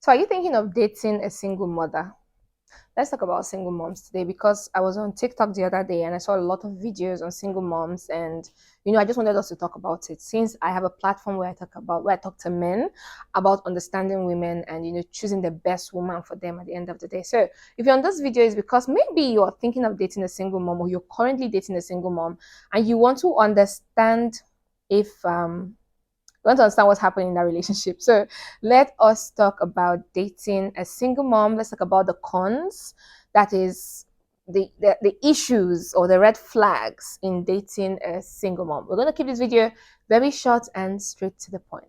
So, are you thinking of dating a single mother? Let's talk about single moms today because I was on TikTok the other day and I saw a lot of videos on single moms, and I just wanted us to talk about it since I have a platform where I talk to men about understanding women and choosing the best woman for them at the end of the day. So if you're on this video, it's because maybe you're thinking of dating a single mom or you're currently dating a single mom and you want to understand if you want to understand what's happening in that relationship. So let us talk about dating a single mom. Let's talk about the cons, that is the issues or the red flags in dating a single mom. We're going to keep this video very short and straight to the point.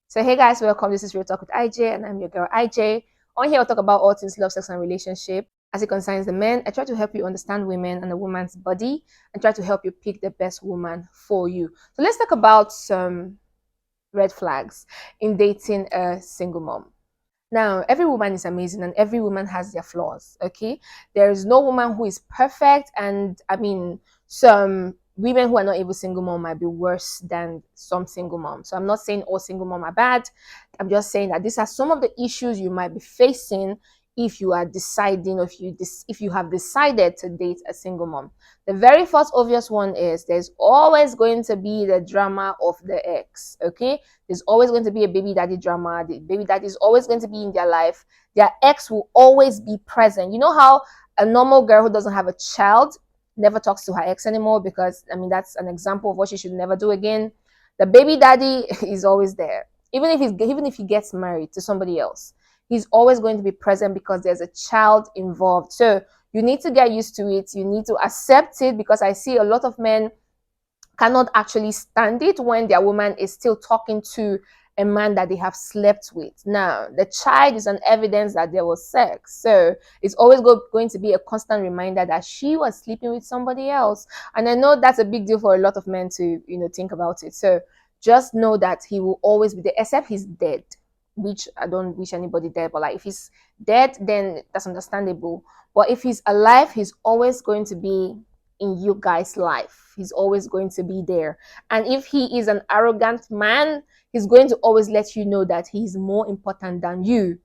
So hey guys, welcome. This is Real Talk with IJ and I'm your girl IJ. On here, I'll talk about all things love, sex, and relationship. As it concerns the men, I try to help you understand women and a woman's body and try to help you pick the best woman for you. So let's talk about some red flags in dating a single mom. Now, every woman is amazing and every woman has their flaws, okay? There is no woman who is perfect, and I mean, some women who are not able single mom might be worse than some single moms. So I'm not saying all single mom are bad. I'm just saying that these are some of the issues you might be facing if you are deciding, or if you have decided to date a single mom. The very first obvious one is there's always going to be the drama of the ex, okay? There's always going to be a baby daddy drama. The baby daddy is always going to be in their life. Their ex will always be present. You know how a normal girl who doesn't have a child never talks to her ex anymore, because I mean that's an example of what she should never do again. The baby daddy is always there. Even if he gets married to somebody else, he's always going to be present because there's a child involved. So you need to get used to it. You need to accept it, because I see a lot of men cannot actually stand it when their woman is still talking to a man that they have slept with. Now, the child is an evidence that there was sex. So it's always going to be a constant reminder that she was sleeping with somebody else. And I know that's a big deal for a lot of men to, think about it. So just know that he will always be there, except he's dead, which I don't wish anybody dead, but like if he's dead, then that's understandable. But if he's alive, he's always going to be in you guys' life. He's always going to be there. And if he is an arrogant man, he's going to always let you know that he's more important than you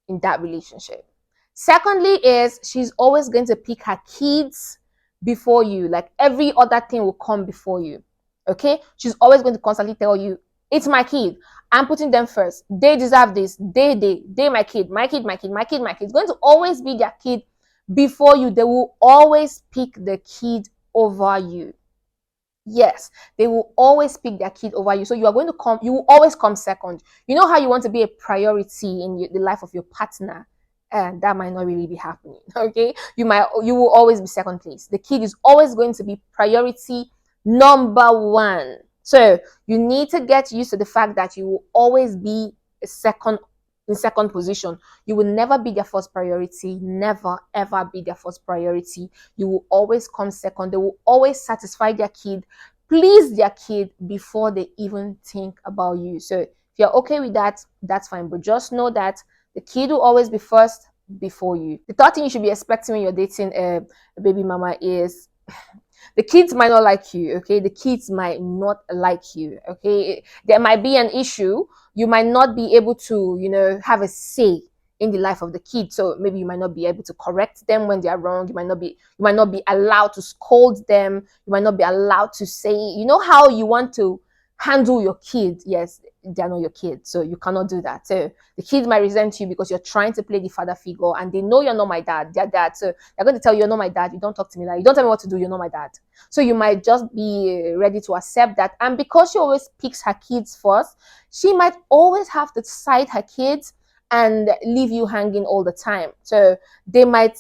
in that relationship. Secondly is she's always going to pick her kids before you. Like every other thing will come before you. Okay? She's always going to constantly tell you, it's my kid. I'm putting them first. They deserve this. They, my kid, my kid, my kid, my kid, my kid. It's going to always be their kid before you. They will always pick the kid over you. Yes, they will always pick their kid over you. So you will always come second. You know how you want to be a priority in the life of your partner, and that might not really be happening. Okay, you will always be second place. The kid is always going to be priority number one. So you need to get used to the fact that you will always be in second position. You will never be their first priority. Never, ever be their first priority. You will always come second. They will always satisfy their kid, please their kid before they even think about you. So if you're okay with that, that's fine. But just know that the kid will always be first before you. The third thing you should be expecting when you're dating a baby mama is the kids might not like you, okay? The kids might not like you, okay? There might be an issue. You might not be able to, have a say in the life of the kid. So maybe you might not be able to correct them when they are wrong. You might not be allowed to scold them. You might not be allowed to say, how you want to handle your kid. Yes, they're not your kids, so you cannot do that. So the kids might resent you because you're trying to play the father figure, and they know you're not my dad. They're dad, so they're going to tell you, you're not my dad. You don't talk to me like, you don't tell me what to do. You're not my dad. So you might just be ready to accept that. And because she always picks her kids first, she might always have to side her kids and leave you hanging all the time. So they might,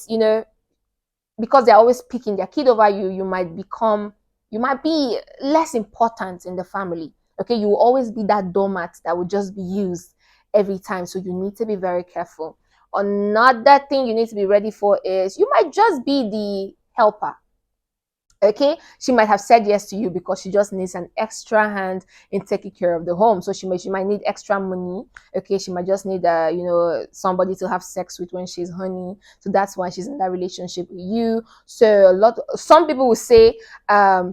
because they're always picking their kid over you, you might be less important in the family. Okay, you will always be that doormat that will just be used every time. So you need to be very careful. Another thing you need to be ready for is you might just be the helper. Okay, she might have said yes to you because she just needs an extra hand in taking care of the home. So she might need extra money. Okay, she might just need somebody to have sex with when she's horny. So that's why she's in that relationship with you. So some people will say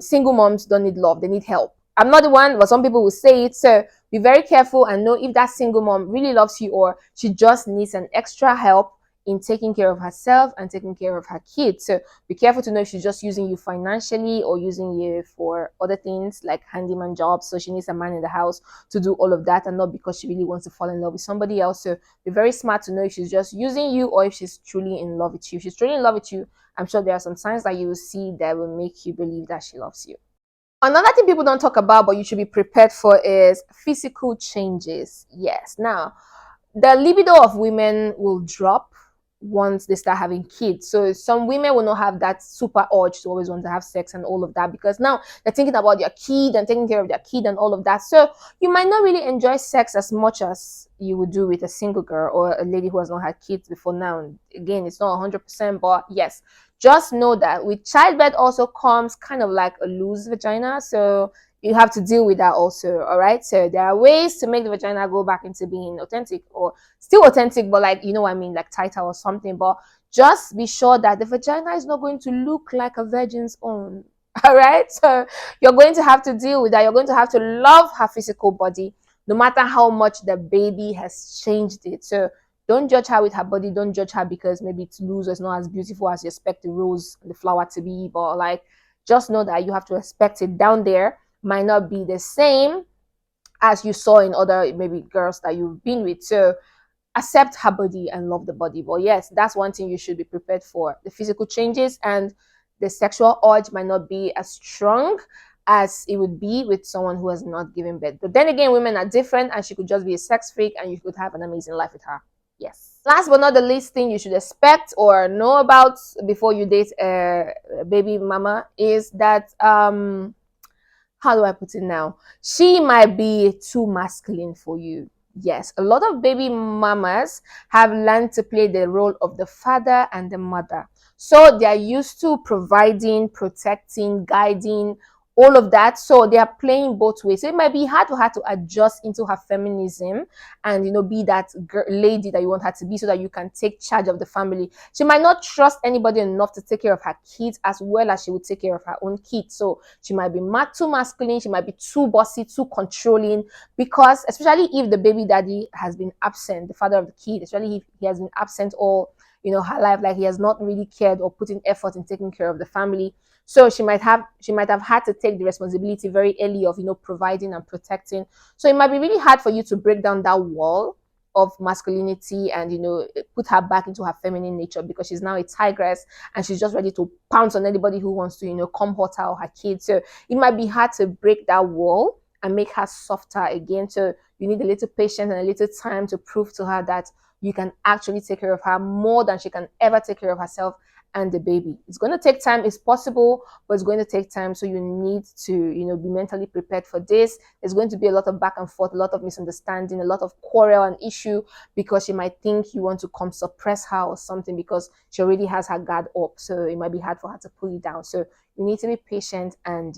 single moms don't need love, they need help. I'm not the one, but some people will say it. So be very careful and know if that single mom really loves you or she just needs an extra help in taking care of herself and taking care of her kids. So be careful to know if she's just using you financially or using you for other things like handyman jobs. So she needs a man in the house to do all of that and not because she really wants to fall in love with somebody else. So be very smart to know if she's just using you or if she's truly in love with you. If she's truly in love with you, I'm sure there are some signs that you will see that will make you believe that she loves you. Another thing people don't talk about, but you should be prepared for is physical changes. Yes. Now, the libido of women will drop once they start having kids. So some women will not have that super urge to always want to have sex and all of that because now they're thinking about their kid and taking care of their kid and all of that. So you might not really enjoy sex as much as you would do with a single girl or a lady who has not had kids before now. Again, it's not 100%, but yes, just know that with childbirth also comes kind of like a loose vagina. So you have to deal with that also. All right. So there are ways to make the vagina go back into being authentic or still authentic, but like, you know what I mean, like tighter or something. But just be sure that the vagina is not going to look like a virgin's own. All right. So you're going to have to deal with that. You're going to have to love her physical body, no matter how much the baby has changed it. So don't judge her with her body. Don't judge her because maybe it's loose or it's not as beautiful as you expect the rose and the flower to be. But like, just know that you have to respect it down there. Might not be the same as you saw in other maybe girls that you've been with. So accept her body and love the body. But yes, that's one thing you should be prepared for. The physical changes and the sexual urge might not be as strong as it would be with someone who has not given birth. But then again, women are different and she could just be a sex freak and you could have an amazing life with her. Yes. Last but not the least thing you should expect or know about before you date a baby mama is that how do I put it now? She might be too masculine for you. Yes, a lot of baby mamas have learned to play the role of the father and the mother. So they are used to providing, protecting, guiding, all of that. So they are playing both ways. So it might be hard for her to adjust into her feminism and, be that lady that you want her to be so that you can take charge of the family. She might not trust anybody enough to take care of her kids as well as she would take care of her own kids. So she might be too masculine. She might be too bossy, too controlling because especially if the baby daddy has been absent, the father of the kid, especially if he has been absent all, her life, like he has not really cared or put in effort in taking care of the family. So she might have had to take the responsibility very early of, providing and protecting. So it might be really hard for you to break down that wall of masculinity and, put her back into her feminine nature because she's now a tigress and she's just ready to pounce on anybody who wants to, come hurt her or her kids. So it might be hard to break that wall and make her softer again. So you need a little patience and a little time to prove to her that you can actually take care of her more than she can ever take care of herself and the baby. It's going to take time. It's possible, but it's going to take time. So you need to, be mentally prepared for this. There's going to be a lot of back and forth, a lot of misunderstanding, a lot of quarrel and issue because she might think you want to come suppress her or something because she already has her guard up. So it might be hard for her to pull it down. So you need to be patient and,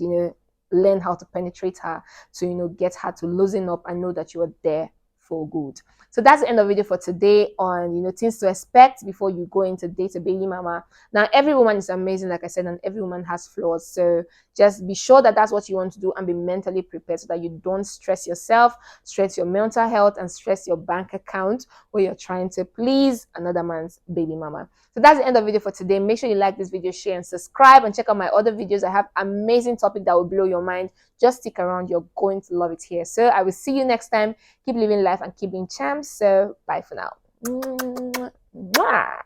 learn how to penetrate her to, get her to loosen up and know that you are there for good. So that's the end of the video for today on, things to expect before you go into date a baby mama. Now, every woman is amazing, like I said, and every woman has flaws. So just be sure that that's what you want to do and be mentally prepared so that you don't stress yourself, stress your mental health, and stress your bank account where you're trying to please another man's baby mama. So that's the end of the video for today. Make sure you like this video, share, and subscribe, and check out my other videos. I have amazing topic that will blow your mind. Just stick around. You're going to love it here. So I will see you next time. Keep living life and keep being champs. So bye for now. Mwah.